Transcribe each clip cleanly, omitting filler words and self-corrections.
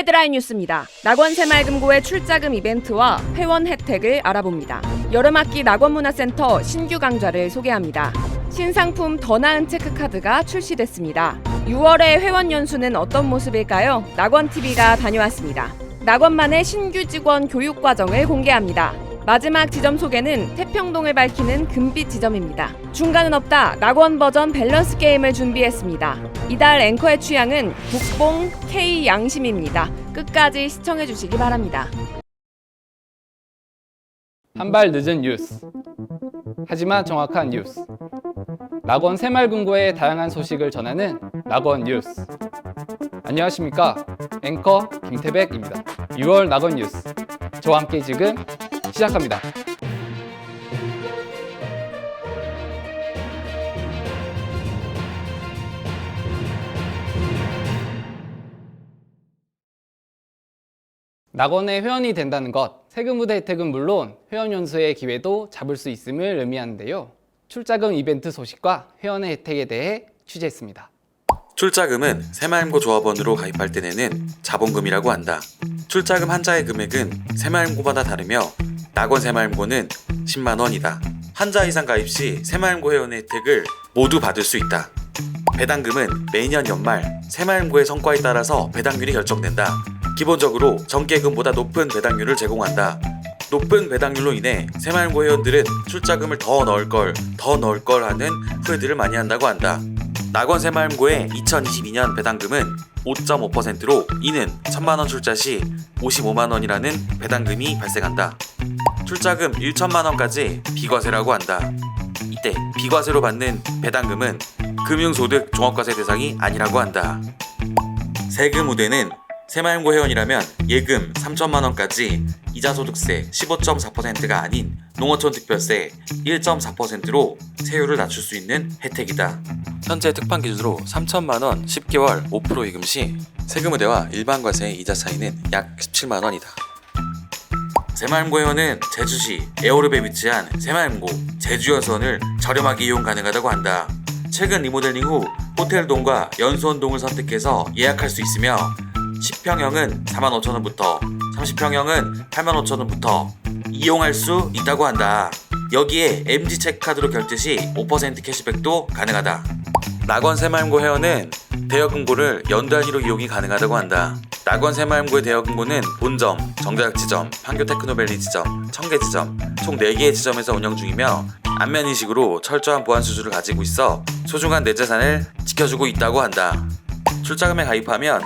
헤드라인 뉴스입니다. 낙원 새마을금고의 출자금 이벤트와 회원 혜택을 알아봅니다. 여름학기 낙원문화센터 신규 강좌를 소개합니다. 신상품 더 나은 체크카드가 출시됐습니다. 6월의 회원 연수는 어떤 모습일까요? 낙원TV가 다녀왔습니다. 낙원만의 신규 직원 교육 과정을 공개합니다. 마지막 지점 소개는 태평동을 밝히는 금빛 지점입니다. 중간은 없다. 낙원 버전 밸런스 게임을 준비했습니다. 이달 앵커의 취향은 국뽕 K 양심입니다. 끝까지 시청해 주시기 바랍니다. 한 발 늦은 뉴스. 하지만 정확한 뉴스. 낙원 새마을금고의 다양한 소식을 전하는 낙원 뉴스. 안녕하십니까? 앵커 김태백입니다. 6월 낙원 뉴스. 저와 함께 지금 시작합니다. 낙원의 회원이 된다는 것, 세금 우대 혜택은 물론 회원 연수의 기회도 잡을 수 있음을 의미하는데요. 출자금 이벤트 소식과 회원의 혜택에 대해 취재했습니다. 출자금은 새마을금고 조합원으로 가입할 때 내는 자본금이라고 한다. 출자금 한자의 금액은 새마을금고마다 다르며 낙원 새마을금고는 10만 원이다. 한자 이상 가입 시 새마을금고 회원의 혜택을 모두 받을 수 있다. 배당금은 매년 연말 새마을금고의 성과에 따라서 배당률이 결정된다. 기본적으로 정기예금보다 높은 배당률을 제공한다. 높은 배당률로 인해 새마을금고 회원들은 출자금을 더 넣을 걸 하는 후회들을 많이 한다고 한다. 낙원 새마을금고의 2022년 배당금은 5.5%로 이는 1000만원 출자 시 55만원이라는 배당금이 발생한다. 출자금 1천만원까지 비과세라고 한다. 이때 비과세로 받는 배당금은 금융소득 종합과세 대상이 아니라고 한다. 세금 우대는 새마을금고 회원이라면 예금 3천만원까지 이자소득세 15.4%가 아닌 농어촌특별세 1.4%로 세율을 낮출 수 있는 혜택이다. 현재 특판 기준으로 3천만원 10개월 5% 예금 시 세금 우대와 일반 과세의 이자 차이는 약 17만원이다. 새마을금고 회원은 제주시 에어룹에 위치한 새마을금고 제주여선을 저렴하게 이용 가능하다고 한다. 최근 리모델링 후 호텔동과 연수원동을 선택해서 예약할 수 있으며 10평형은 45,000원부터 30평형은 85,000원부터 이용할 수 있다고 한다. 여기에 MG체크카드로 결제 시 5% 캐시백도 가능하다. 낙원 새마을금고 회원은 대여금고를 연도 단위로 이용이 가능하다고 한다. 낙원 새마을금고의 대여금고는 본점, 정자역지점, 판교 테크노밸리 지점, 청계지점 총 4개의 지점에서 운영 중이며 안면인식으로 철저한 보안 수준을 가지고 있어 소중한 내 재산을 지켜주고 있다고 한다. 출자금에 가입하면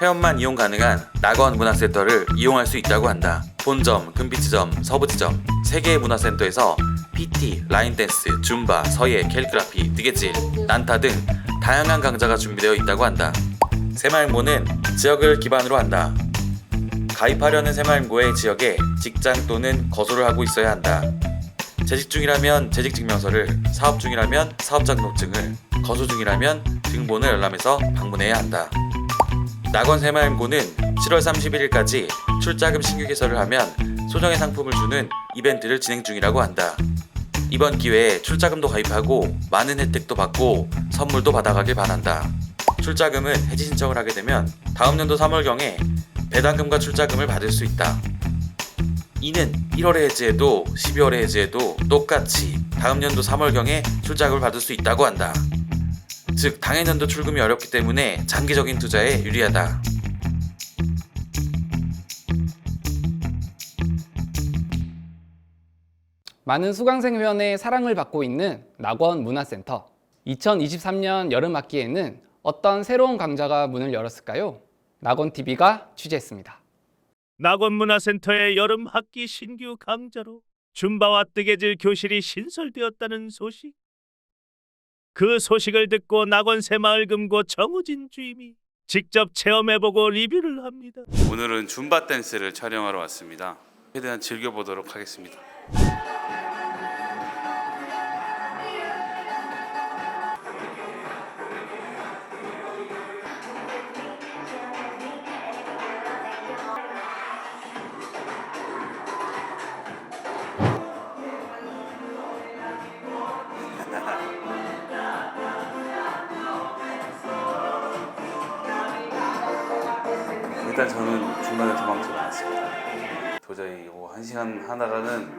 회원만 이용 가능한 낙원 문화센터를 이용할 수 있다고 한다. 본점, 금빛지점, 서부지점 3개의 문화센터에서 PT, 라인댄스, 줌바, 서예, 캘리그라피, 뜨개질, 난타 등 다양한 강좌가 준비되어 있다고 한다. 새마을금고는 지역을 기반으로 한다. 가입하려는 새마을금고의 지역에 직장 또는 거소를 하고 있어야 한다. 재직 중이라면 재직증명서를, 사업 중이라면 사업자 등록증을, 거소 중이라면 등본을 열람해서 방문해야 한다. 낙원 새마을금고는 7월 31일까지 출자금 신규 개설을 하면 소정의 상품을 주는 이벤트를 진행 중이라고 한다. 이번 기회에 출자금도 가입하고 많은 혜택도 받고 선물도 받아가길 바란다. 출자금은 해지 신청을 하게 되면 다음 연도 3월경에 배당금과 출자금을 받을 수 있다. 이는 1월에 해지해도 12월에 해지해도 똑같이 다음 연도 3월경에 출자금을 받을 수 있다고 한다. 즉 당해년도 출금이 어렵기 때문에 장기적인 투자에 유리하다. 많은 수강생 회원의 사랑을 받고 있는 낙원 문화센터. 2023년 여름 학기에는 어떤 새로운 강좌가 문을 열었을까요? 낙원TV가 취재했습니다. 낙원문화센터의 여름 학기 신규 강좌로 줌바와 뜨개질 교실이 신설되었다는 소식. 그 소식을 듣고 낙원 새마을금고 정우진 주임이 직접 체험해보고 리뷰를 합니다. 오늘은 줌바 댄스를 촬영하러 왔습니다. 최대한 즐겨보도록 하겠습니다. 일단 저는 중간에 도망쳐 나왔습니다. 도저히 1시간 하다가는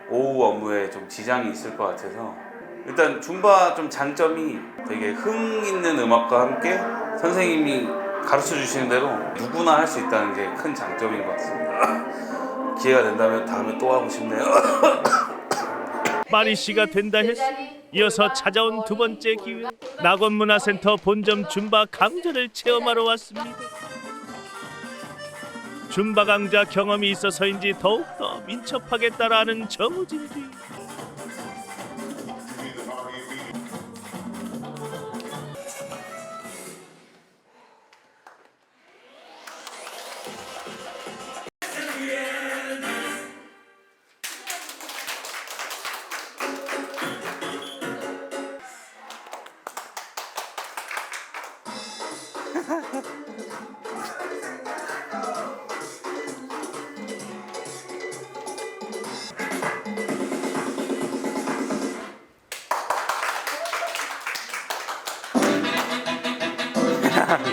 오후 업무에 좀 지장이 있을 것 같아서 일단 줌바 좀 장점이 되게 흥 있는 음악과 함께 선생님이 가르쳐 주시는 대로 누구나 할 수 있다는 게 큰 장점인 것 같습니다. 기회가 된다면 다음에 또 하고 싶네요. 마리 씨가 된다 했어. 이어서 찾아온 두 번째 기회. 낙원문화센터 본점 줌바 강좌를 체험하러 왔습니다. 줌바 강좌 경험이 있어서인지 더욱더 민첩하게 따라하는 정우진 주임.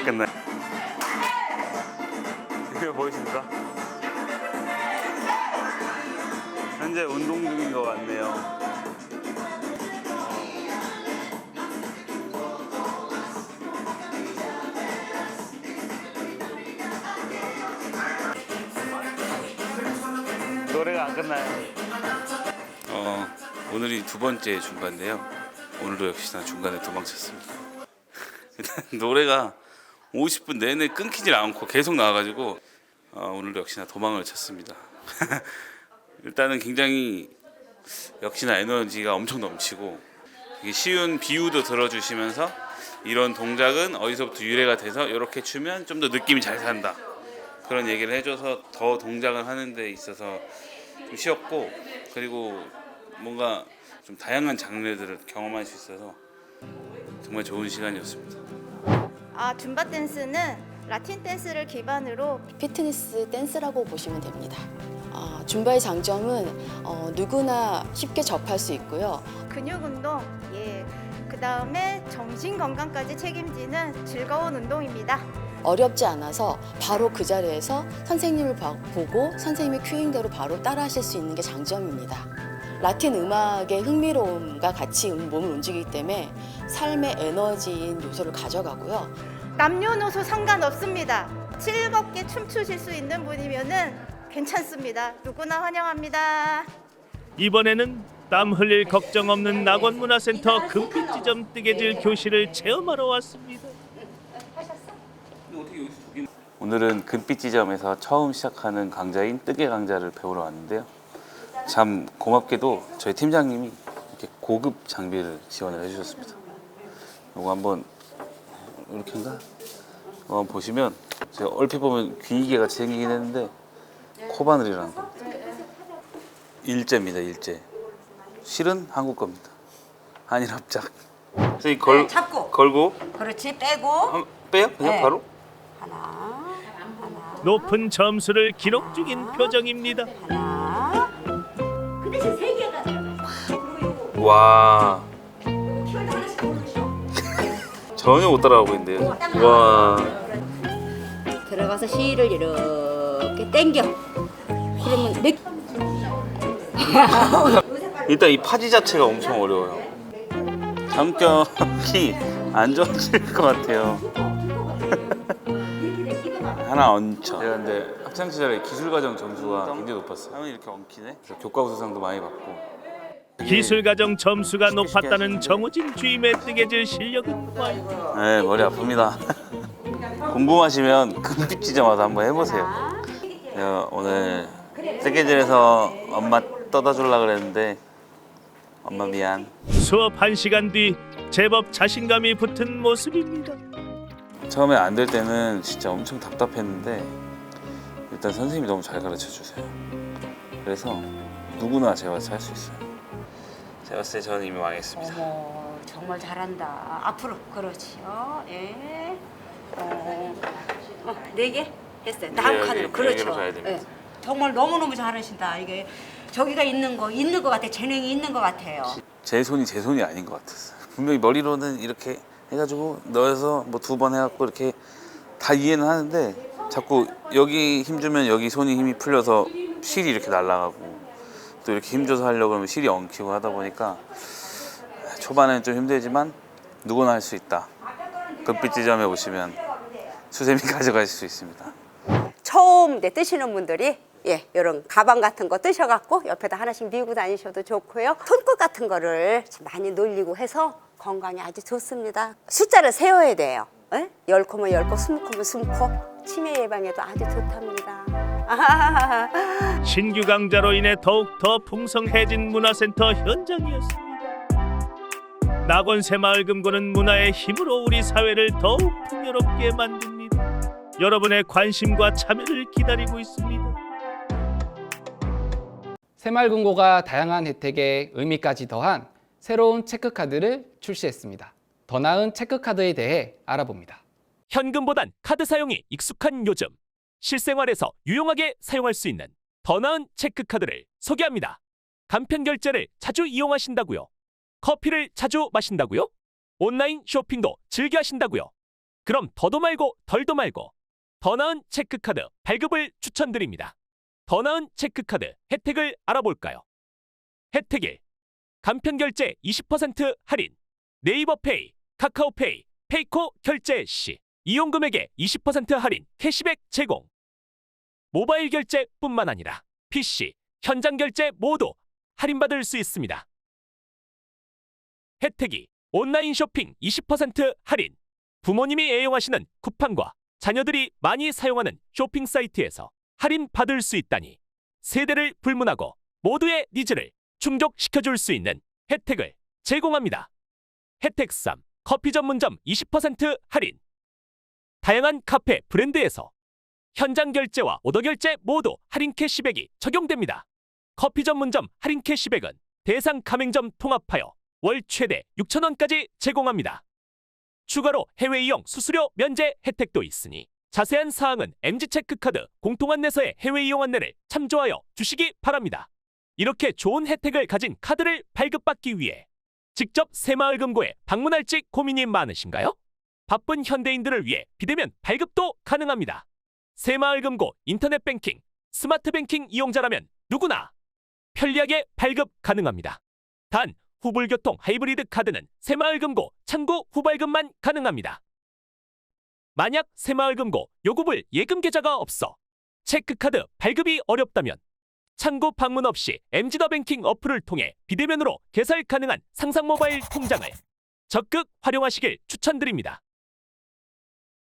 끝나. 이거 보이십니까? 현재 운동 중인 것 같네요. 노래가 안 끝나요. 오늘이 두 번째 줌바인데요. 오늘도 역시나 중간에 도망쳤습니다. 일단 노래가 50분 내내 끊기질 않고 계속 나와가지고 오늘도 역시나 도망을 쳤습니다. 일단은 굉장히 역시나 에너지가 엄청 넘치고 되게 쉬운 비유도 들어주시면서 이런 동작은 어디서부터 유래가 돼서 이렇게 추면 좀 더 느낌이 잘 산다, 그런 얘기를 해줘서 더 동작을 하는 데 있어서 좀 쉬웠고, 그리고 뭔가 좀 다양한 장르들을 경험할 수 있어서 정말 좋은 시간이었습니다. 줌바 댄스는 라틴 댄스를 기반으로 피트니스 댄스라고 보시면 됩니다. 줌바의 장점은 누구나 쉽게 접할 수 있고요. 근육 운동, 그 다음에 정신 건강까지 책임지는 즐거운 운동입니다. 어렵지 않아서 바로 그 자리에서 선생님을 보고 선생님의 큐잉대로 바로 따라 하실 수 있는 게 장점입니다. 라틴 음악의 흥미로움과 같이 몸을 움직이기 때문에 삶의 에너지인 요소를 가져가고요. 남녀노소 상관없습니다. 즐겁게 춤추실 수 있는 분이면은 괜찮습니다. 누구나 환영합니다. 이번에는 땀 흘릴 걱정 없는 낙원문화센터 금빛지점 뜨개질 교실을 체험하러 왔습니다. 오늘은 금빛지점에서 처음 시작하는 강좌인 뜨개 강좌를 배우러 왔는데요. 참 고맙게도 저희 팀장님이 이렇게 고급 장비를 지원을 해주셨습니다. 이거 한번 이렇게인가? 한번 보시면 제가 얼핏 보면 귀이개 같이 생기긴 했는데 코바늘이라는 겁니다. 일제입니다, 일제. 실은 한국 겁니다. 한일 합작. 선생님 잡고 걸고 그렇지 빼고 빼요? 그냥 네. 바로? 하나 높은 점수를 기록 중인 표정입니다. 하나 그 대신 세 개가 와, 키월도 하나씩 모르겠어. 전혀 못 따라가고 있는데요. 와, 들어가서 실을 이렇게 당겨. 그러면 일단 이 파지 자체가 엄청 어려워요. 성격이 안 좋아질 것 같아요. 하나 얹혀. 제가 근데 학창 시절에 기술과정 점수가 굉장히 높았어요. 하면 이렇게 얹히네. 그래서 교과 우수상도 많이 받고. 기술과정 점수가 높았다는 정우진 주임의 뜨개질 실력은 과연? 네, 머리 아픕니다. 궁금하시면 금빛지점 와서 한번 해보세요. 제가 오늘 뜨개질에서 엄마 떠다 주려고 그랬는데 엄마 미안. 수업 1시간 뒤 제법 자신감이 붙은 모습입니다. 처음에 안 될 때는 진짜 엄청 답답했는데 일단 선생님이 너무 잘 가르쳐 주세요. 그래서 누구나 제가 할 수 있어요. 제가 봤을 때 저는 이미 망했습니다. 어머 정말 잘한다. 앞으로 그렇지요. 예. 네 개 했어요. 나 한 여기, 칸으로 여기로 그렇죠. 가야 됩니다. 예. 정말 너무너무 잘하신다. 이게 저기가 있는 것 같아. 재능이 있는 것 같아요. 제 손이 아닌 것 같았어요. 분명히 머리로는 이렇게 해가지고 넣어서 뭐 2번 해갖고 이렇게 다 이해는 하는데 자꾸 여기 힘주면 여기 손이 힘이 풀려서 실이 이렇게 날아가고 또 이렇게 힘줘서 하려고 하면 실이 엉키고 하다 보니까 초반에는 좀 힘들지만 누구나 할 수 있다. 금빛 지점에 오시면 수세미 가져가실 수 있습니다. 처음 이제 뜨시는 분들이 이런 가방 같은 거 뜨셔갖고 옆에다 하나씩 미고 다니셔도 좋고요. 손끝 같은 거를 많이 놀리고 해서 건강에 아주 좋습니다. 숫자를 세워야 돼요. 10코면 10코, 20코면 20코. 치매 예방에도 아주 좋답니다. 신규 강좌로 인해 더욱더 풍성해진 문화센터 현장이었습니다. 낙원 새마을금고는 문화의 힘으로 우리 사회를 더욱 풍요롭게 만듭니다. 여러분의 관심과 참여를 기다리고 있습니다. 새마을금고가 다양한 혜택에 의미까지 더한 새로운 체크카드를 출시했습니다. 더 나은 체크카드에 대해 알아봅니다. 현금보단 카드 사용이 익숙한 요즘, 실생활에서 유용하게 사용할 수 있는 더 나은 체크카드를 소개합니다. 간편 결제를 자주 이용하신다고요? 커피를 자주 마신다고요? 온라인 쇼핑도 즐겨 하신다고요? 그럼 더도 말고 덜도 말고 더 나은 체크카드 발급을 추천드립니다. 더 나은 체크카드 혜택을 알아볼까요? 혜택 1. 간편 결제 20% 할인, 네이버페이, 카카오페이, 페이코 결제 시 이용 금액에 20% 할인 캐시백 제공. 모바일 결제뿐만 아니라 PC, 현장 결제 모두 할인받을 수 있습니다. 혜택 2. 온라인 쇼핑 20% 할인, 부모님이 애용하시는 쿠팡과 자녀들이 많이 사용하는 쇼핑 사이트에서 할인 받을 수 있다니 세대를 불문하고 모두의 니즈를 충족시켜줄 수 있는 혜택을 제공합니다. 혜택 3. 커피 전문점 20% 할인, 다양한 카페 브랜드에서 현장 결제와 오더 결제 모두 할인 캐시백이 적용됩니다. 커피 전문점 할인 캐시백은 대상 가맹점 통합하여 월 최대 6,000원까지 제공합니다. 추가로 해외 이용 수수료 면제 혜택도 있으니 자세한 사항은 MZ체크카드 공통안내서의 해외 이용 안내를 참조하여 주시기 바랍니다. 이렇게 좋은 혜택을 가진 카드를 발급받기 위해 직접 새마을금고에 방문할지 고민이 많으신가요? 바쁜 현대인들을 위해 비대면 발급도 가능합니다. 새마을금고 인터넷 뱅킹, 스마트 뱅킹 이용자라면 누구나 편리하게 발급 가능합니다. 단 후불교통 하이브리드 카드는 새마을금고 창구 후발급만 가능합니다. 만약 새마을금고 요구불 예금 계좌가 없어 체크카드 발급이 어렵다면 창구 방문 없이 MZ더뱅킹 어플을 통해 비대면으로 개설 가능한 상상모바일 통장을 적극 활용하시길 추천드립니다.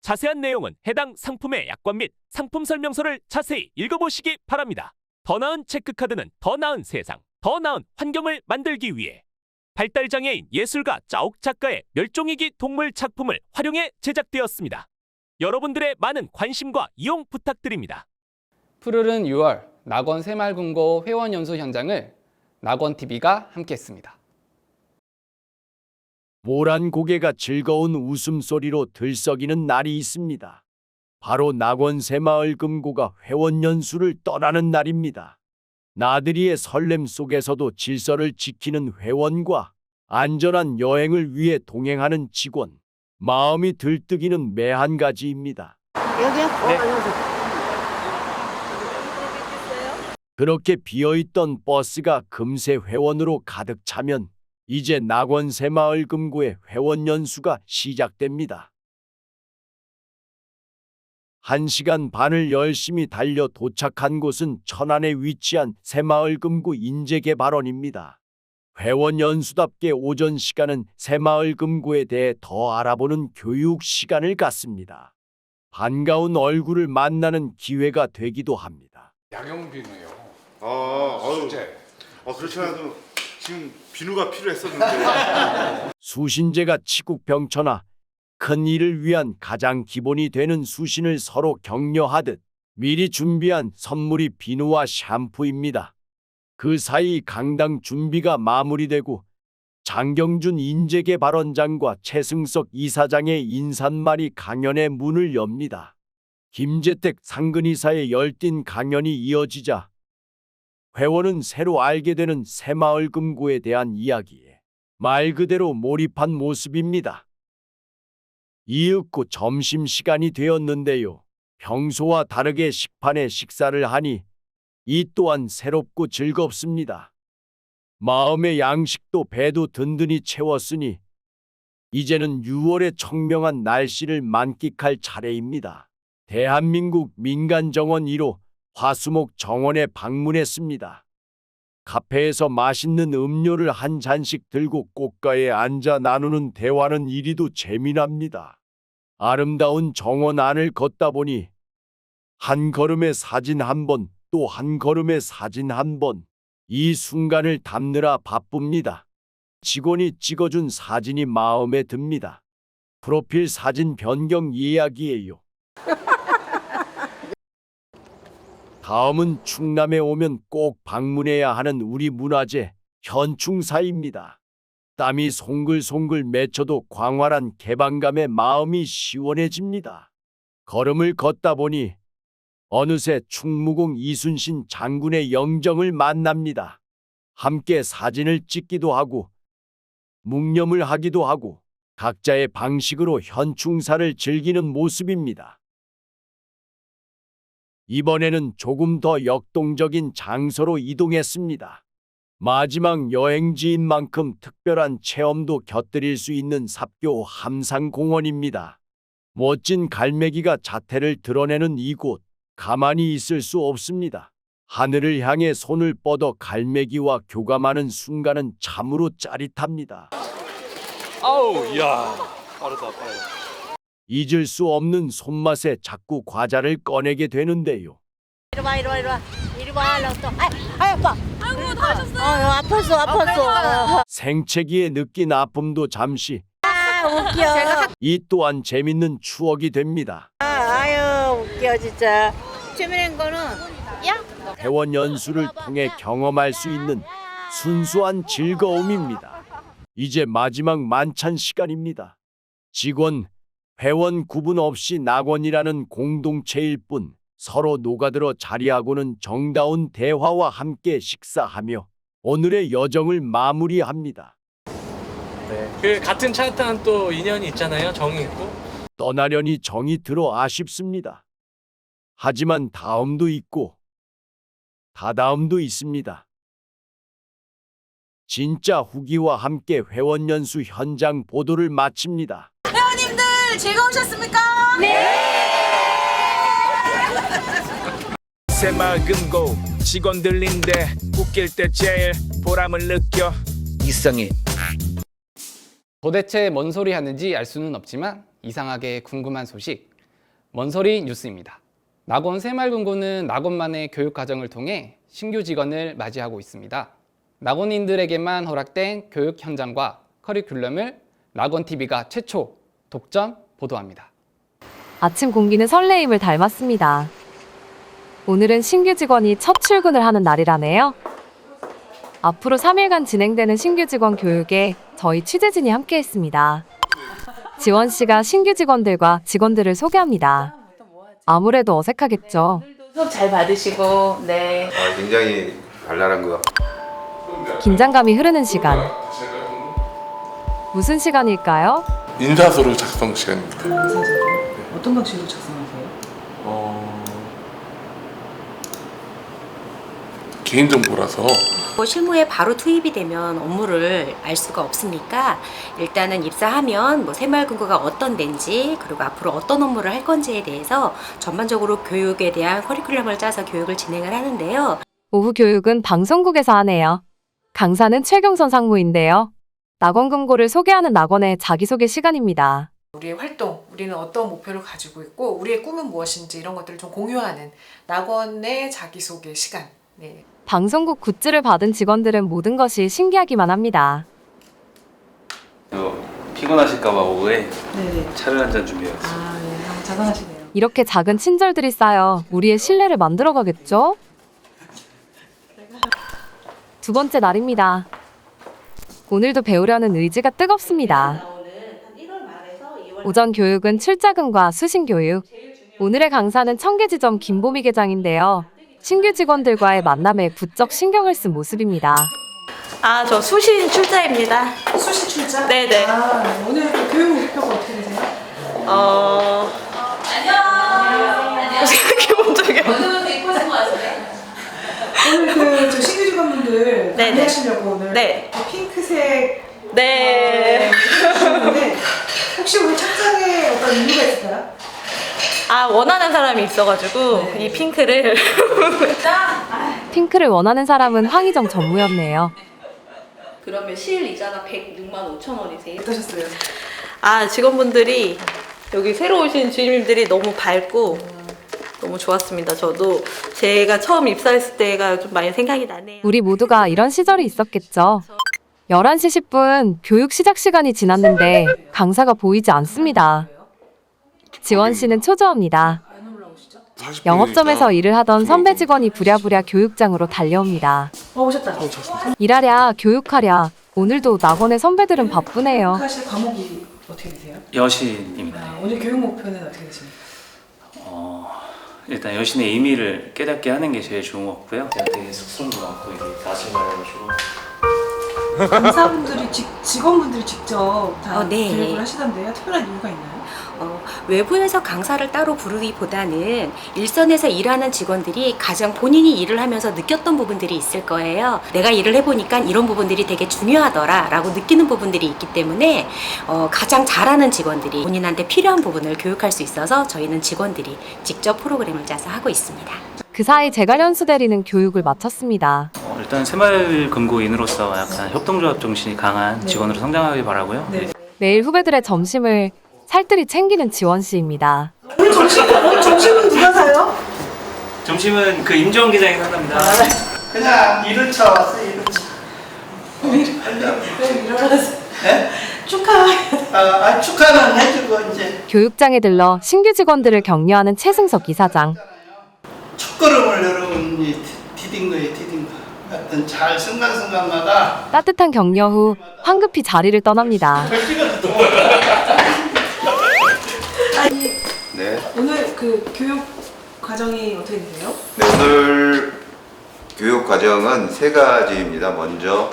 자세한 내용은 해당 상품의 약관 및 상품 설명서를 자세히 읽어보시기 바랍니다. 더 나은 체크카드는 더 나은 세상, 더 나은 환경을 만들기 위해 발달장애인 예술가 짜옥 작가의 멸종위기 동물 작품을 활용해 제작되었습니다. 여러분들의 많은 관심과 이용 부탁드립니다. 푸르른 6월 낙원 새마을금고 회원연수 현장을 낙원TV가 함께했습니다. 모란 고개가 즐거운 웃음소리로 들썩이는 날이 있습니다. 바로 낙원 새마을금고가 회원연수를 떠나는 날입니다. 나들이의 설렘 속에서도 질서를 지키는 회원과 안전한 여행을 위해 동행하는 직원, 마음이 들뜨기는 매 한 가지입니다. 그렇게 비어있던 버스가 금세 회원으로 가득 차면 이제 낙원 새마을금고의 회원연수가 시작됩니다. 1시간 반을 열심히 달려 도착한 곳은 천안에 위치한 새마을금고 인재개발원입니다. 회원연수답게 오전 시간은 새마을금고에 대해 더 알아보는 교육 시간을 갖습니다. 반가운 얼굴을 만나는 기회가 되기도 합니다. 양용비누요. 수제. 그렇지 않아도 지금 비누가 필요했었는데. 수신제가 치국병천하 큰 일을 위한 가장 기본이 되는 수신을 서로 격려하듯 미리 준비한 선물이 비누와 샴푸입니다. 그 사이 강당 준비가 마무리되고 장경준 인재개발원장과 최승석 이사장의 인사말이 강연의 문을 엽니다. 김재택 상근이사의 열띤 강연이 이어지자 회원은 새로 알게 되는 새마을금고에 대한 이야기에 말 그대로 몰입한 모습입니다. 이윽고 점심시간이 되었는데요. 평소와 다르게 식판에 식사를 하니 이 또한 새롭고 즐겁습니다. 마음의 양식도 배도 든든히 채웠으니 이제는 6월의 청명한 날씨를 만끽할 차례입니다. 대한민국 민간정원 1호 화수목 정원에 방문했습니다. 카페에서 맛있는 음료를 한 잔씩 들고 꽃가에 앉아 나누는 대화는 이리도 재미납니다. 아름다운 정원 안을 걷다 보니 한 걸음의 사진 한 번, 또 한 걸음의 사진 한 번, 이 순간을 담느라 바쁩니다. 직원이 찍어준 사진이 마음에 듭니다. 프로필 사진 변경 예약이에요. 다음은 충남에 오면 꼭 방문해야 하는 우리 문화재 현충사입니다. 땀이 송글송글 맺혀도 광활한 개방감에 마음이 시원해집니다. 걸음을 걷다 보니 어느새 충무공 이순신 장군의 영정을 만납니다. 함께 사진을 찍기도 하고 묵념을 하기도 하고 각자의 방식으로 현충사를 즐기는 모습입니다. 이번에는 조금 더 역동적인 장소로 이동했습니다. 마지막 여행지인 만큼 특별한 체험도 곁들일 수 있는 삽교 함상공원입니다. 멋진 갈매기가 자태를 드러내는 이곳, 가만히 있을 수 없습니다. 하늘을 향해 손을 뻗어 갈매기와 교감하는 순간은 참으로 짜릿합니다. 아우, 야, 빠르다. 잊을 수 없는 손맛에 자꾸 과자를 꺼내게 되는데요. 이리 와. 또. 아빠. 아이고, 다 하셨어요? 아팠어. 생채기에 느낀 아픔도 잠시, 웃겨. 이 또한 재밌는 추억이 됩니다. 아유, 웃겨 진짜. 재미난 거는 회원 연수를 통해 경험할 수 있는 순수한 즐거움입니다. 이제 마지막 만찬 시간입니다. 직원, 회원 구분 없이 낙원이라는 공동체일 뿐 서로 녹아들어 자리하고는 정다운 대화와 함께 식사하며 오늘의 여정을 마무리합니다. 그 같은 차 타는 또 인연이 있잖아요. 정이 있고. 떠나려니 정이 들어 아쉽습니다. 하지만 다음도 있고 다다음도 있습니다. 진짜 후기와 함께 회원 연수 현장 보도를 마칩니다. 회원님들 즐거우셨습니까? 새마을금고 직원들인데 웃길 때 제일 보람을 느껴. 이성희. 도대체 뭔 소리 하는지 알 수는 없지만 이상하게 궁금한 소식. 뭔 소리 뉴스입니다. 낙원 새마을금고는 낙원만의 교육 과정을 통해 신규 직원을 맞이하고 있습니다. 낙원인들에게만 허락된 교육 현장과 커리큘럼을 낙원TV가 최초 독점 보도합니다. 아침 공기는 설레임을 닮았습니다. 오늘은 신규 직원이 첫 출근을 하는 날이라네요. 앞으로 3일간 진행되는 신규 직원 교육에 저희 취재진이 함께했습니다. 지원 씨가 신규 직원들과 직원들을 소개합니다. 아무래도 어색하겠죠. 수업 잘 받으시고, 네. 굉장히 발랄한 거. 긴장감이 흐르는 시간. 무슨 시간일까요? 인사서를 작성 시간입니다. 어떤 방식으로 작성하세요? 개인정보라서 실무에 바로 투입이 되면 업무를 알 수가 없으니까 일단은 입사하면 새마을금고가 어떤 데인지 그리고 앞으로 어떤 업무를 할 건지에 대해서 전반적으로 교육에 대한 커리큘럼을 짜서 교육을 진행을 하는데요. 오후 교육은 방송국에서 하네요. 강사는 최경선 상무인데요. 낙원금고를 소개하는 낙원의 자기소개 시간입니다. 우리의 활동, 우리는 어떤 목표를 가지고 있고 우리의 꿈은 무엇인지 이런 것들을 좀 공유하는 낙원의 자기소개 시간. 네. 방송국 굿즈를 받은 직원들은 모든 것이 신기하기만 합니다. 피곤하실까봐 오후에 네네. 차를 한 잔 준비해왔어요. 아, 네. 한번 자상하시네요. 이렇게 작은 친절들이 쌓여 우리의 신뢰를 만들어가겠죠? 두 번째 날입니다. 오늘도 배우려는 의지가 뜨겁습니다. 오전 교육은 출자금과 수신 교육. 오늘의 강사는 청계지점 김보미 계장인데요. 신규 직원들과의 만남에 부쩍 신경을 쓴 모습입니다. 아, 저 수신 출자입니다. 수신 출자? 네네. 오늘 교육 목표가 어떻게 되세요? 안녕. 기본적이요. 오늘 그 신규 직원분들 네네. 안내하시려고 오늘 네. 핑크색 네. 하셨는데 혹시 오늘 착장에 어떤 이유가 있을까요? 아, 원하는 사람이 있어가지고 이 핑크를. 핑크를 원하는 사람은 황희정 전무였네요. 그러면 실 이자가 106만 5천 원이세요? 어떠셨어요? 아, 직원분들이 여기 새로 오신 주임님들이 너무 밝고 너무 좋았습니다. 저도 제가 처음 입사했을 때가 좀 많이 생각이 나네요. 우리 모두가 이런 시절이 있었겠죠. 11시 10분 교육 시작 시간이 지났는데 강사가 보이지 않습니다. 지원 씨는 초조합니다. 영업점에서 일을 하던 선배 직원이 부랴부랴 교육장으로 달려옵니다. 오셨다. 일하랴 교육하랴 오늘도 낙원의 선배들은 바쁘네요. 하실 과목이 어떻게 되세요? 여신입니다. 오늘 교육 목표는 어떻게 되십니까? 일단 여신의 의미를 깨닫게 하는 게 제일 좋은 것 같고요. 제가 되게 쑥스러운 것 같고 이게 다시 말해가지고 강사분들이 직원분들이 직접 다 네. 교육을 하시던데요. 특별한 이유가 있나요? 외부에서 강사를 따로 부르기보다는 일선에서 일하는 직원들이 가장 본인이 일을 하면서 느꼈던 부분들이 있을 거예요. 내가 일을 해보니까 이런 부분들이 되게 중요하더라 라고 느끼는 부분들이 있기 때문에 가장 잘하는 직원들이 본인한테 필요한 부분을 교육할 수 있어서 저희는 직원들이 직접 프로그램을 짜서 하고 있습니다. 그 사이 제갈연수 대리는 교육을 마쳤습니다. 일단 새마을금고인으로서 약간 협동조합 정신이 강한 직원으로 성장하길 바라고요. 매일 후배들의 점심을 살뜰히 챙기는 지원 씨입니다. 오늘 점심은 누가 사요? 점심은 그 임지원 기자님 한답니다. 그냥 일을 쳐 왔어, 일을 쳐. 축하는 해주고 이제 교육장에 들러 신규 직원들을 격려하는 최승석 이사장. 첫걸음을 여러분이 디딘 거예요, 디딘 거. 어떤 잘 순간순간마다 따뜻한 격려 후 황급히 자리를 떠납니다. 네. 오늘 그 교육 과정이 어떻게 되세요? 네, 오늘 교육 과정은 세 가지입니다. 먼저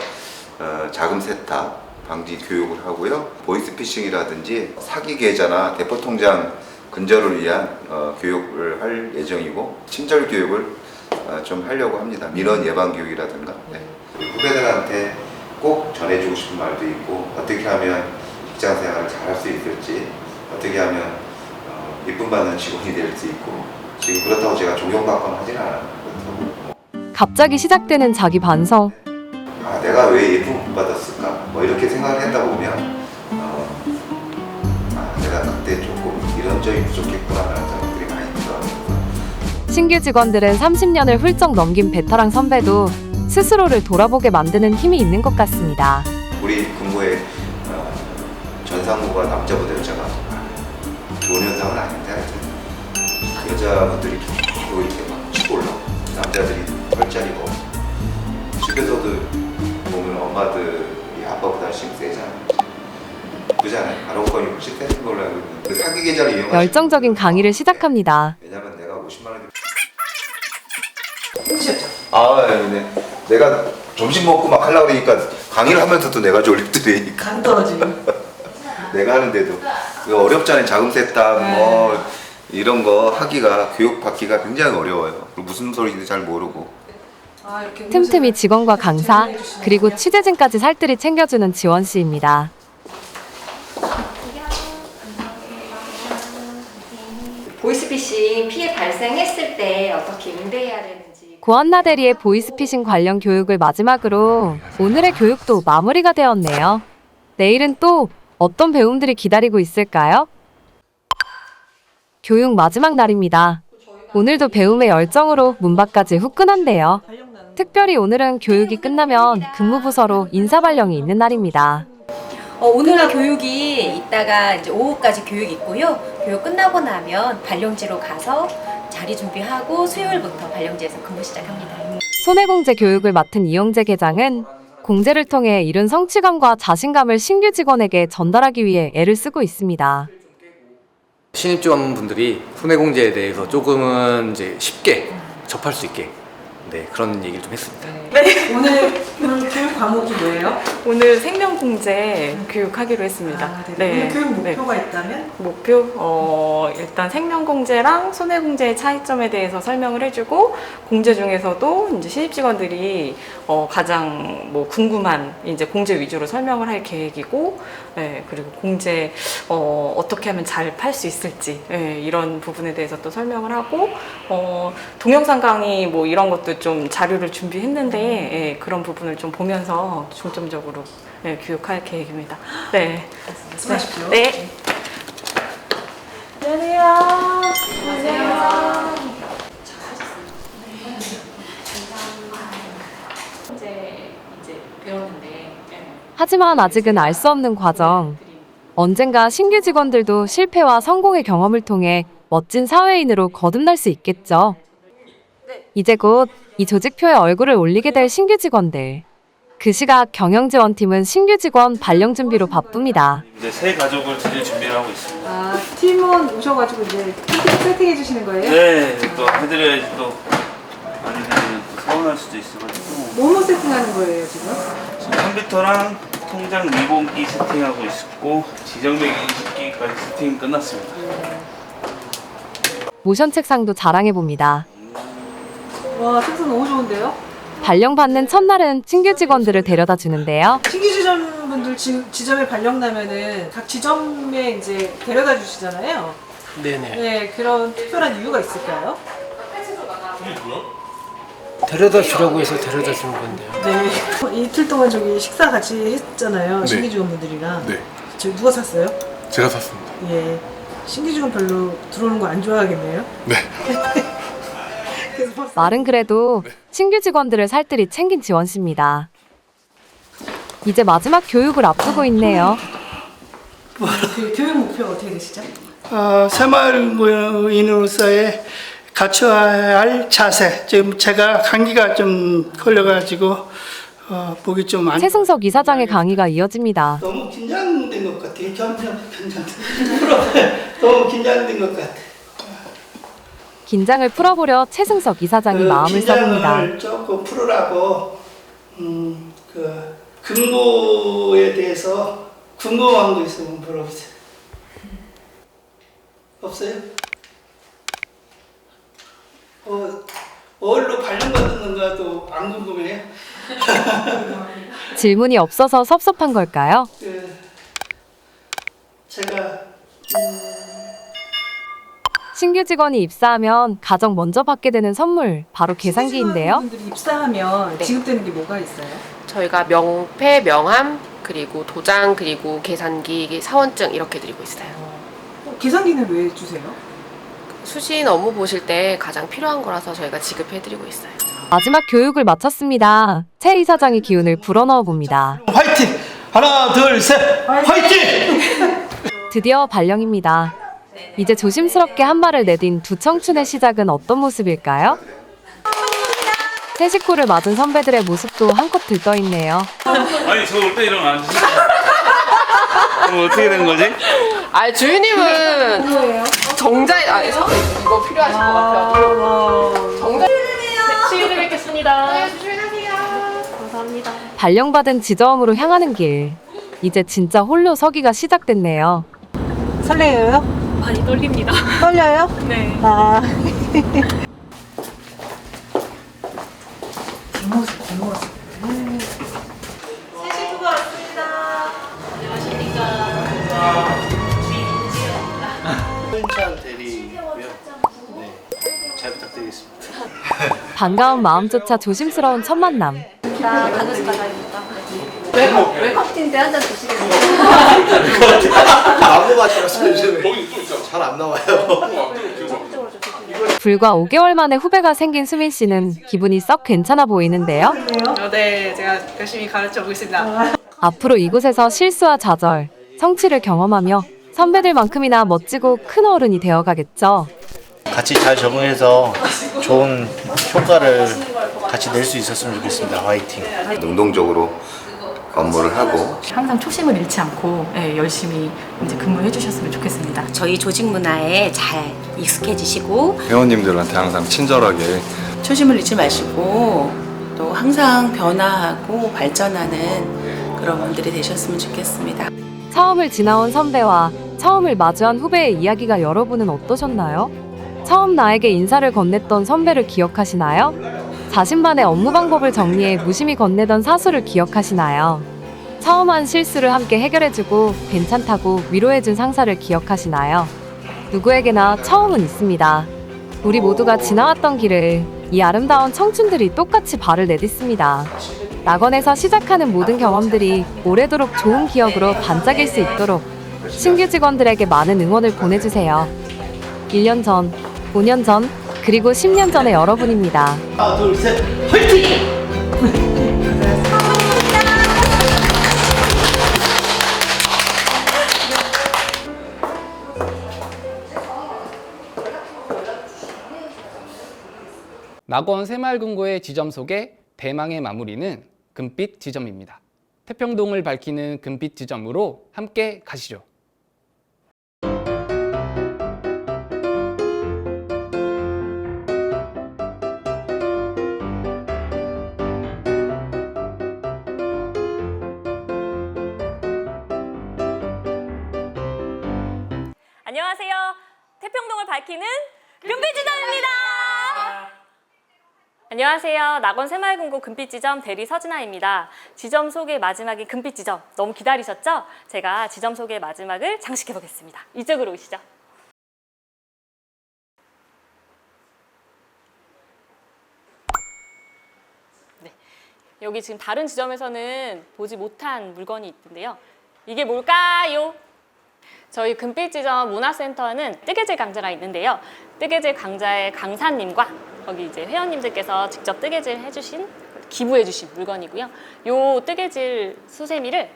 자금 세탁 방지 교육을 하고요. 보이스피싱이라든지 사기 계좌나 대포 통장 근절을 위한 교육을 할 예정이고 친절 교육을 좀 하려고 합니다. 민원 예방 교육이라든가. 네. 후배들한테 꼭 전해주고 싶은 말도 있고 어떻게 하면 직장 생활을 잘할 수 있을지 어떻게 하면 이쁨 받는 직원이 될 수 있고 지금 그렇다고 제가 존경받거나 하진 않아요. 갑자기 시작되는 자기 반성. 아 내가 왜 예쁨 못 받았을까? 뭐 이렇게 생각을 했다 보면 내가 그때 조금 이런 점이 부족했구나라는 생각들이 많이 들어요. 신규 직원들은 30년을 훌쩍 넘긴 베테랑 선배도 스스로를 돌아보게 만드는 힘이 있는 것 같습니다. 우리 근무에 전상무가 남자보다 여자가 좋은 현상은 아닌데 하여튼 여자분들이 계속 이렇게 막 치고 올라오고 남자들이 할 자리가 없고 집에서도 보면 엄마들이 아빠보다 훨씬 세잖아요. 그잖아요. 알아보니 훨씬 세는 걸로 알고 있는데 그 사기 계좌를 이용하시는 열정적인 강의를 시작합니다. 왜냐면 내가 50만 원 힘드셨죠? 네. 내가 점심 먹고 막 하려고 그러니까 강의를 하면서도 내가 졸립더라니까. 간 떨어지고. 내가 하는데도 그거 어렵잖아요. 자금 세탁 뭐 이런 거 하기가 교육 받기가 굉장히 어려워요. 그리고 무슨 소리인지 잘 모르고. 틈틈이 직원과 강사 그리고 취재진까지 살뜰히 챙겨주는 지원 씨입니다. 보이스피싱 피해 발생했을 때 어떻게 응대해야 되는지. 고한나 대리의 보이스피싱 관련 교육을 마지막으로 오늘의 교육도 마무리가 되었네요. 내일은 또 어떤 배움들이 기다리고 있을까요? 교육 마지막 날입니다. 오늘도 배움의 열정으로 문 밖까지 후끈한데요. 특별히 오늘은 교육이 끝나면 근무부서로 인사발령이 있는 날입니다. 오늘은 교육이 이따가 이제 오후까지 교육이 있고요. 교육 끝나고 나면 발령지로 가서 자리 준비하고 수요일부터 발령지에서 근무 시작합니다. 손해공제 교육을 맡은 이영재 계장은 공제를 통해 이룬 성취감과 자신감을 신규 직원에게 전달하기 위해 애를 쓰고 있습니다. 신입 직원분들이 손해공제에 대해서 조금은 이제 쉽게 접할 수 있게 그런 얘기를 좀 했습니다. 네. 오늘 교육 과목이 뭐예요? 오늘 생명공제 교육하기로 했습니다. 오늘 교육 목표가 있다면? 목표? 일단 생명공제랑 손해공제의 차이점에 대해서 설명을 해주고, 공제 중에서도 이제 신입 직원들이 가장 뭐 궁금한 이제 공제 위주로 설명을 할 계획이고, 그리고 공제 어떻게 하면 잘 팔 수 있을지, 이런 부분에 대해서 또 설명을 하고, 동영상 강의 뭐 이런 것도 좀 자료를 준비했는데, 그런 부분을 좀 보면서 중점적으로 교육할 계획입니다. 네. 말씀하십시오. 네. 안녕하세요. 안녕하세요. 이제 배웠는데. 하지만 아직은 알 수 없는 과정. 언젠가 신규 직원들도 실패와 성공의 경험을 통해 멋진 사회인으로 거듭날 수 있겠죠. 이제 곧 이 조직표에 얼굴을 올리게 될 신규 직원들. 그 시각 경영지원팀은 신규 직원 발령 준비로 바쁩니다. 이제 새 가족을 드릴 준비를 하고 있습니다. 아, 팀원 오셔가지고 이제 세팅해 주시는 거예요? 네, 또 해드려야지 또 아니면 또 서운할 수도 있어가지고. 뭐뭐 세팅하는 거예요 지금? 지금 컴퓨터랑 통장 리본기 세팅하고 있고 지정맥 인식기까지 세팅 끝났습니다. 모션 책상도 자랑해봅니다. 와, 생선 너무 좋은데요? 발령받는 첫날은 신규 직원들을 데려다 주는데요. 신규 지점분들 지점에 발령 나면은 각 지점에 이제 데려다 주시잖아요. 네네. 네, 그런 특별한 이유가 있을까요? 데려다 주라고 해서 데려다 주는 건데요. 네. 이틀 동안 저기 식사 같이 했잖아요. 네. 신규 직원분들이랑. 네. 저 누가 샀어요? 제가 샀습니다. 예. 신규 직원 별로 들어오는 거 안 좋아하겠네요. 네. 말은 그래도 신규 직원들을 살뜰히 챙긴 지원 씨입니다. 이제 마지막 교육을 앞두고 있네요. 교육 목표 어떻게 되시죠? 새마을인으로서의 갖춰야 할 자세. 지금 제가 감기가 좀 걸려가지고 목이 좀 안. 최승석 이사장의 강의가 이어집니다. 너무 긴장된 것 같아요. 점점 너무 긴장된 것 같아. 긴장을 풀어보려 최승석 이사장이 마음을 써봅니다. 긴장을 조금 풀으라고 그 근무에 대해서 궁금한 거 있으면 물어보세요. 없어요? 어디로 발령받는가도 안 궁금해요? 질문이 없어서 섭섭한 걸까요? 제가 신규 직원이 입사하면 가장 먼저 받게 되는 선물, 바로 계산기인데요. 분들이 입사하면 지급되는 게 뭐가 있어요? 저희가 명패, 명함, 그리고 도장, 그리고 계산기, 사원증 이렇게 드리고 있어요. 계산기는 왜 주세요? 수신 업무 보실 때 가장 필요한 거라서 저희가 지급해드리고 있어요. 마지막 교육을 마쳤습니다. 최 이사장이 기운을 불어넣어 봅니다. 화이팅! 하나, 둘, 셋! 화이팅! 드디어 발령입니다. 이제 조심스럽게 한 발을 내딘 두 청춘의 시작은 어떤 모습일까요? 새 식구를 맞은 선배들의 모습도 한껏 들떠있네요. 아니 저 올 때 이러면 안 되지. 그럼 어떻게 된 거지? 아 주인님은 정자 이거 필요하실 것 같아요. 정자 시위를 뵙겠습니다. 조심하세요. 감사합니다. 발령받은 지점으로 향하는 길. 이제 진짜 홀로 서기가 시작됐네요. 설레요? 많이 떨립니다. 떨려요? 네. 아. 새 식구가 왔습니다. 훈찬 대리고요. 네, 잘 부탁드리겠습니다. 반가운 마음조차 조심스러운 첫 만남. 나 강은수 과장입니다. 왜 커피인데 한잔 드시겠어요? 나무 맛이라서 요즘에 잘 안 나와요. 불과 5개월 만에 후배가 생긴 수민 씨는 기분이 썩 괜찮아 보이는데요. 네, 제가 열심히 가르쳐 보겠습니다. 앞으로 이곳에서 실수와 좌절, 성취를 경험하며 선배들만큼이나 멋지고 큰 어른이 되어가겠죠. 같이 잘 적응해서 좋은 효과를 같이 낼 수 있었으면 좋겠습니다. 화이팅. 능동적으로 업무를 하고 항상 초심을 잃지 않고 열심히 이제 근무해 주셨으면 좋겠습니다. 저희 조직 문화에 잘 익숙해지시고 회원님들한테 항상 친절하게 초심을 잃지 마시고 또 항상 변화하고 발전하는 그런 분들이 되셨으면 좋겠습니다. 처음을 지나온 선배와 처음을 마주한 후배의 이야기가 여러분은 어떠셨나요? 처음 나에게 인사를 건넸던 선배를 기억하시나요? 자신만의 업무 방법을 정리해 무심히 건네던 사수를 기억하시나요? 처음 한 실수를 함께 해결해주고 괜찮다고 위로해준 상사를 기억하시나요? 누구에게나 처음은 있습니다. 우리 모두가 지나왔던 길을 이 아름다운 청춘들이 똑같이 발을 내딛습니다. 낙원에서 시작하는 모든 경험들이 오래도록 좋은 기억으로 반짝일 수 있도록 신규 직원들에게 많은 응원을 보내주세요. 1년 전, 5년 전, 그리고 10년 전의 여러분입니다. 하나, 둘, 셋, 화이팅! 낙원 새마을금고의 지점 속의 대망의 마무리는 금빛 지점입니다. 태평동을 밝히는 금빛 지점으로 함께 가시죠. 안녕하세요. 태평동을 밝히는 금빛지점입니다. 안녕하세요. 낙원 새마을금고 금빛지점 대리 서진아입니다. 지점 소개 마지막인 금빛지점 너무 기다리셨죠? 제가 지점 소개 마지막을 장식해 보겠습니다. 이쪽으로 오시죠. 네, 여기 지금 다른 지점에서는 보지 못한 물건이 있는데요. 이게 뭘까요? 저희 금빛지점 문화센터는 뜨개질 강좌가 있는데요. 뜨개질 강좌의 강사님과 거기 이제 회원님들께서 직접 뜨개질 해주신, 기부해주신 물건이고요. 요 뜨개질 수세미를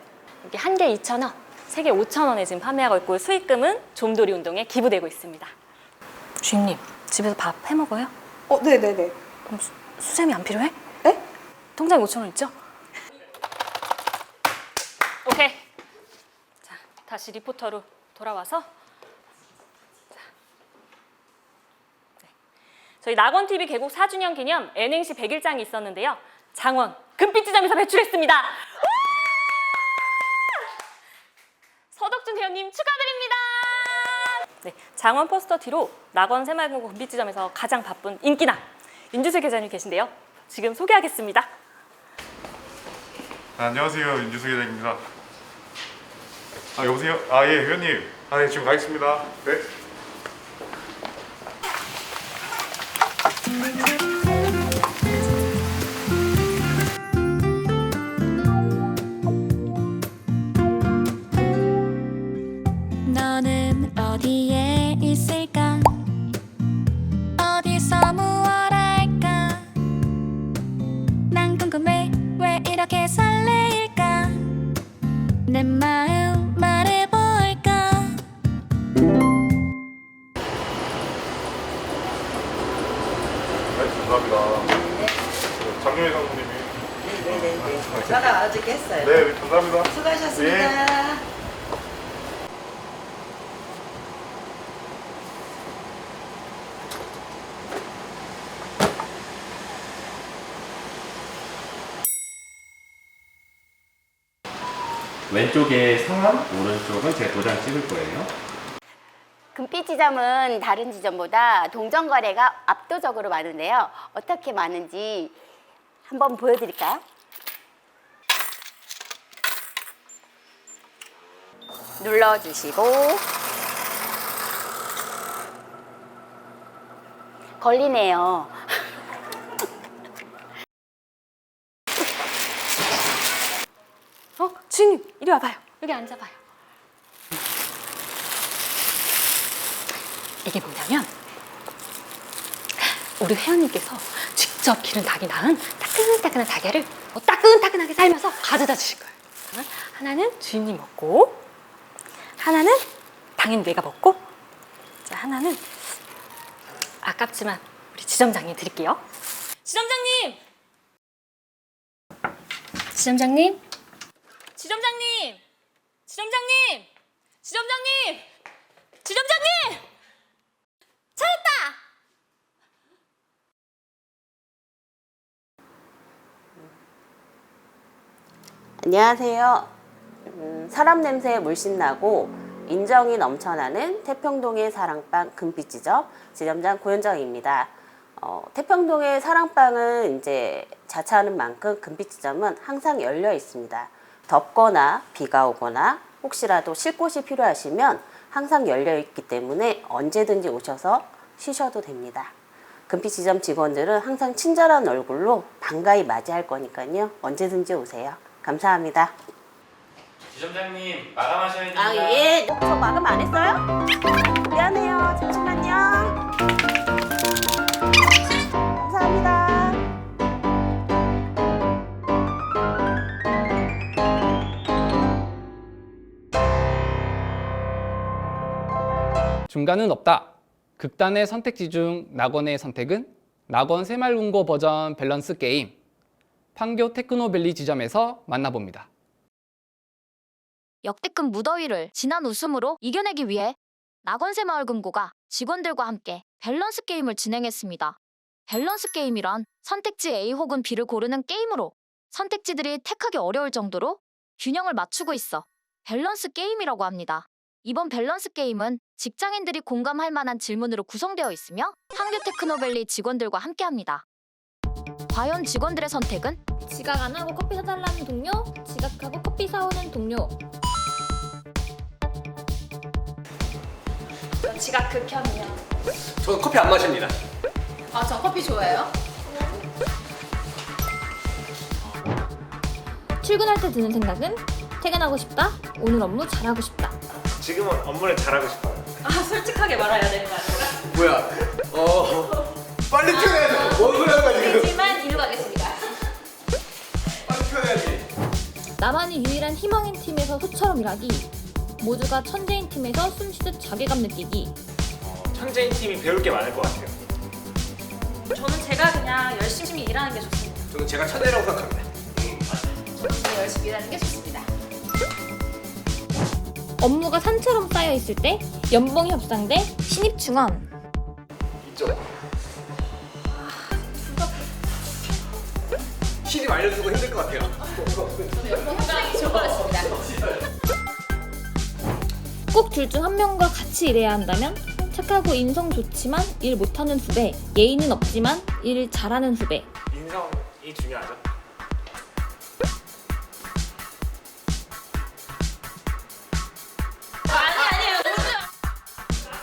여기 한 개 2,000원, 세 개 5,000원에 지금 판매하고 있고 수익금은 좀돌이 운동에 기부되고 있습니다. 주임님, 집에서 밥 해 먹어요? 네네네. 그럼 수세미 안 필요해? 네? 통장에 5,000원 있죠? 오케이. 자, 다시 리포터로 돌아와서 저희 낙원TV 개국 4주년 기념 N행시 100일장이 있었는데요. 장원, 금빛지점에서 배출했습니다. 서덕준 회원님 축하드립니다. 네, 장원 포스터 뒤로 낙원 새마을금고 금빛지점에서 가장 바쁜 인기남 윤주슬 계장님 계신데요. 지금 소개하겠습니다. 안녕하세요, 윤주수 계장입니다. 여보세요? 예, 회원님. 네, 지금 가겠습니다. 네. 너는 어디에 있을까? 어디서 무얼 할까? 난 궁금해 왜 이렇게 설레일까? 내 마음 말해볼까? 감사합니다. 장윤희 상무님이. 네네네. 전화 어저께 했어요. 네, 감사합니다. 수고하셨습니다. 예. 왼쪽에 성함, 오른쪽은 제 도장 찍을 거예요. 금빛지점은 다른 지점보다 동전거래가 압도적으로 많은데요. 어떻게 많은지 한번 보여드릴까요? 눌러주시고 걸리네요. 주인님 이리 와봐요. 여기 앉아봐요. 이게 뭐냐면 우리 회원님께서 직접 기른 닭이 낳은 따끈따끈한 달걀을 따끈따끈하게 삶아서 가져다 주실 거예요. 하나는 주인님 먹고, 하나는 당연히 내가 먹고, 자, 하나는 아깝지만 우리 지점장님 드릴게요. 지점장님! 지점장님! 지점장님! 지점장님! 지점장님! 지점장님! 찾았다! 안녕하세요. 사람 냄새에 물씬 나고 인정이 넘쳐나는 태평동의 사랑방 금빛지점 지점장 고현정입니다. 태평동의 사랑방은 이제 자차하는 만큼 금빛지점은 항상 열려 있습니다. 덥거나 비가 오거나 혹시라도 쉴 곳이 필요하시면 항상 열려 있기 때문에 언제든지 오셔서 쉬셔도 됩니다. 금빛지점 직원들은 항상 친절한 얼굴로 반가이 맞이할 거니까요. 언제든지 오세요. 감사합니다. 지점장님 마감하셔야 됩니다. 아, 예. 저 마감 안 했어요? 미안해요. 잠시만요. 감사합니다. 중간은 없다. 극단의 선택지 중 낙원의 선택은 낙원 새마을금고 버전 밸런스 게임 판교 테크노밸리 지점에서 만나봅니다. 역대급 무더위를 지난 웃음으로 이겨내기 위해 낙원새마을금고가 직원들과 함께 밸런스 게임을 진행했습니다. 밸런스 게임이란 선택지 A 혹은 B를 고르는 게임으로 선택지들이 택하기 어려울 정도로 균형을 맞추고 있어 밸런스 게임이라고 합니다. 이번 밸런스 게임은 직장인들이 공감할 만한 질문으로 구성되어 있으며 판교 테크노밸리 직원들과 함께합니다. 과연 직원들의 선택은? 지각 안 하고 커피 사달라는 동료, 지각하고 커피 사오는 동료. 저 지각 극혐이요. 저는 커피 안 마십니다. 아, 저 커피 좋아해요. 출근할 때 드는 생각은 퇴근하고 싶다, 오늘 업무 잘하고 싶다. 지금은 업무를 잘하고 싶어요. 아, 솔직하게 말해야 되는 거 아닌가? 뭐야? 빨리 퇴근해야죠. 뭔 소리 하는 거야 지금? 하지만 이루 가겠습니다. 빨리 퇴근해야지. 나만이 유일한 희망인 팀에서 소처럼 일하기. 모두가 천재인 팀에서 숨쉬듯 자괴감 느끼기. 천재인 팀이 배울 게 많을 것 같아요. 저는 제가 그냥 열심히 일하는 게 좋습니다. 저는 제가 천재라고 생각합니다. 저는 열심히 일하는 게 좋습니다. 업무가 산처럼 쌓여 있을 때 연봉 협상 대 신입 증원. 이쪽. 신입 알려주고 힘들 것 같아요. 저는 연봉 협상이 좋을 것 같습니다. 꼭 둘 중 한 명과 같이 일해야 한다면 착하고 인성 좋지만 일 못하는 후배, 예의는 없지만 일 잘하는 후배. 인성이 중요하죠.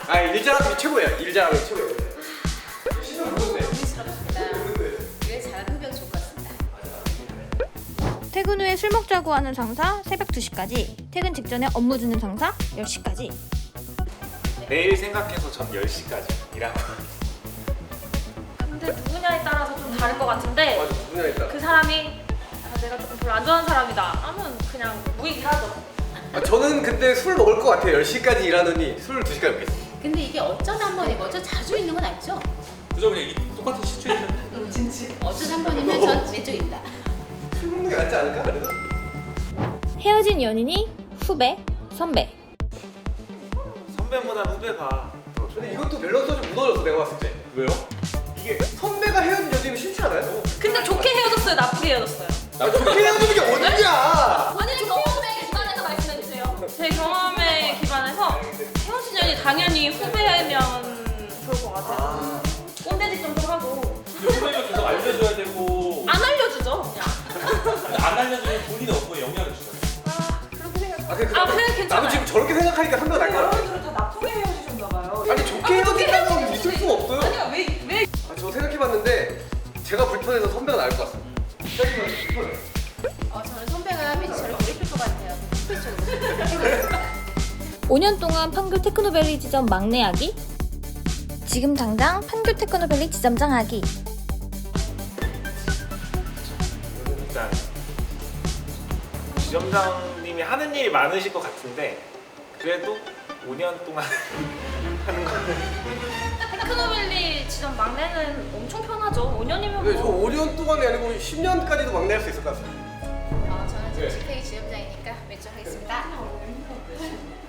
아, 일 잘하면 최고예요. 일 잘하면 최고예요. 신입 누군데? 일 잘하는 후배가 좋을 것 같습니다. 퇴근 후에 술 먹자고 하는 상사 새벽 2시까지, 퇴근 직전에 업무 주는 상사 10시까지. 내일 생각해서 전 10시까지 일하고. 근데 누구냐에 따라서 좀 다를 것 같은데 맞아, 누구냐에 따라. 그 사람이 내가 조금 별로 안 좋아하는 사람이다 하면 그냥 무익하죠. 저는 근데 술 먹을 것 같아요. 10시까지 일하느니 술 2시까지 먹겠어요. 근데 이게 어쩌다 한 번이고 어쩌다 자주 있는 건 아니죠? 그죠? 그냥 똑같은 시츄에이션. 어쩌다 한 번이면 전 왼쪽입니다. 술 먹는 게 낫지 않을까? 그래도? 헤어진 연인이 후배, 선배. 선배보다 후배가 더. 근데 이것도 밸런스가 좀 무너졌어 내가 봤을 때. 왜요? 이게 선배가 헤어진 여자면 싫지 않아요? 근데 좋게 헤어졌어요? 나쁘게 헤어졌어요? 좋게 헤어지는 게 어딨냐? 아니 경험에 기반해서 말씀해주세요. 제 경험에 기반해서 헤어진 연이 당연히 후배면 좋을 것 같아요. 꼰대짓 좀 하고. 후배가 계속 알려줘야 되고. 안 알려주죠 그냥. 안 알려주면 본인이 업무에 영향을 주잖아요. 그렇게 생각해요. 그래 괜찮아요. 나도 지금 저렇게 생각하니까 선배가 날것 같아. 여러분들은 다 나쁘게 헤어지셨나 봐요. 아니 좋게 헤어진다는 건 믿을 수가 없어요. 아니야 왜? 저 생각해봤는데 제가 불편해서 선배가 나을 것 같습니다. 저는 선배가 왠지 저를 괴롭힐 것 같아요. 후배 쪽으로. 5년 동안 판교 테크노밸리 지점 막내하기. 지금 당장 판교 테크노밸리 지점장 하기. 일단 지점장님이 하는 일이 많으실 것 같은데 그래도 5년 동안 하는 거는. 테크노밸리 지점 막내는 엄청 편하죠. 5년이면 저 5년 동안이 아니고 10년까지도 막내할 수 있을 것 같습니다. 저는 정식회의 지점장이니까 왼쪽 하겠습니다.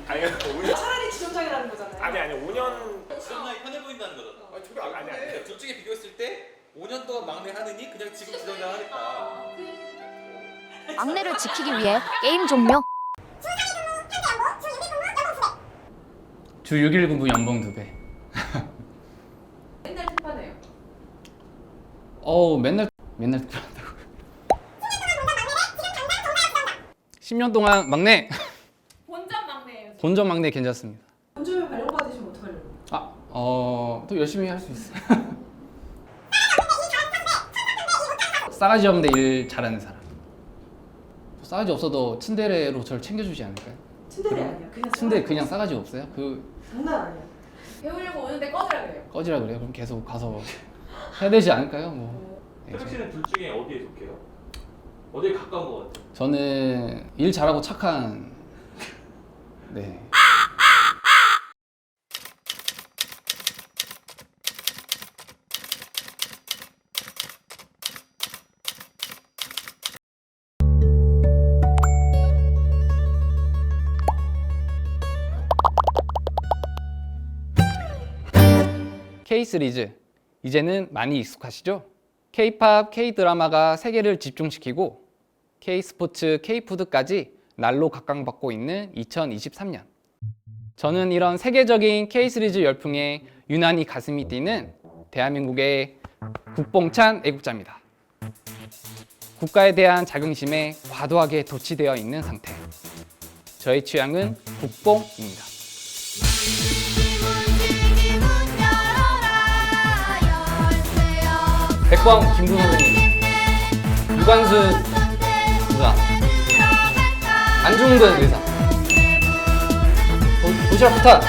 아니요, 5년. 차라리 지점장이라는 거잖아요. 아니 5년. 지점장이 편해 보인다는 거잖아. 아니 저게 아니. 둘 중에 비교했을 때 5년 동안 막내 하느니 그냥 지금 지점장 하니까. 막내를 지키기 위해 게임 종료. 주 6일 근무 연봉 2배. 맨날 특파네요. 맨날 특파한다고. 10년 동안 막내. 본점 막내예요. 본점 막내 괜찮습니다. 본점에 발령받으시면 어떡하려고? 또 열심히 할 수 있어요. 싸가지 없는데 일 잘하는 사람. 싸가지 없어도 츤데레로 저를 챙겨주지 않을까요? 츤데레 아니야. 그냥 츤데레 그냥 싸가지 없어요? 장난 아니야. 배우려고 오는데 꺼지라 그래요. 꺼지라 그래요? 그럼 계속 가서 해야 되지 않을까요? 뭐. 혜정 씨는 둘 중에 어디에 속해요? 어디에 가까운 것 같아요? 저는 일 잘하고 착한. 네. K 시리즈, 이제는 많이 익숙하시죠? K-팝, K-드라마가 세계를 집중시키고 K-스포츠, K-푸드까지 날로 각광받고 있는 2023년. 저는 이런 세계적인 K-시리즈 열풍에 유난히 가슴이 뛰는 대한민국의 국뽕찬 애국자입니다. 국가에 대한 자긍심에 과도하게 도취되어 있는 상태. 저의 취향은 국뽕입니다. 백광 김구 선생님, 유관순 누나, 안중근 의사, 도시락 부탁.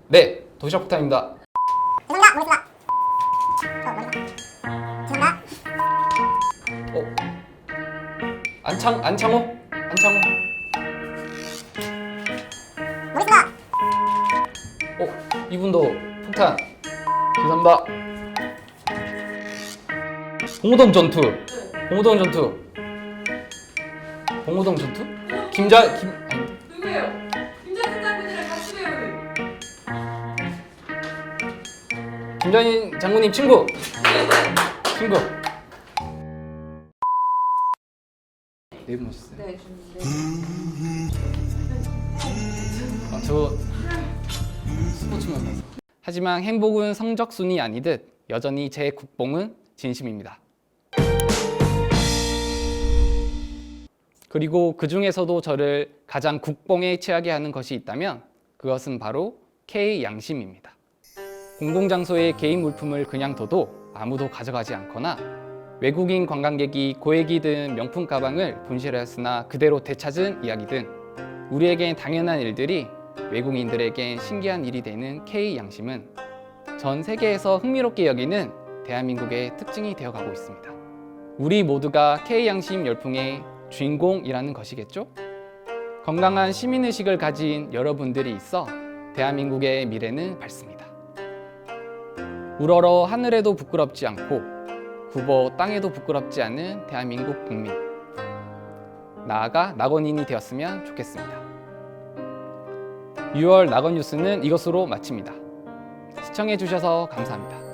네, 도시락 부탁입니다. 안창호? 이분도 폭탄. 죄송합니다. 봉오동 전투. 누구예요? 김전진 장군이랑 같이 배우는. 김전인 장군님 친구. 네 분 오셨어요? 네, 저 스포츠만 봐서. 하지만 행복은 성적순이 아니듯 여전히 제 국뽕은 진심입니다. 그리고 그 중에서도 저를 가장 국뽕에 취하게 하는 것이 있다면 그것은 바로 K-양심입니다. 공공장소에 개인 물품을 그냥 둬도 아무도 가져가지 않거나 외국인 관광객이 고액이 든 명품 가방을 분실하였으나 그대로 되찾은 이야기 등 우리에겐 당연한 일들이 외국인들에겐 신기한 일이 되는 K-양심은 전 세계에서 흥미롭게 여기는 대한민국의 특징이 되어가고 있습니다. 우리 모두가 K-양심 열풍의 주인공이라는 것이겠죠? 건강한 시민의식을 가진 여러분들이 있어 대한민국의 미래는 밝습니다. 우러러 하늘에도 부끄럽지 않고 굽어 땅에도 부끄럽지 않은 대한민국 국민. 나아가 낙원인이 되었으면 좋겠습니다. 6월 낙원 뉴스는 이것으로 마칩니다. 시청해주셔서 감사합니다.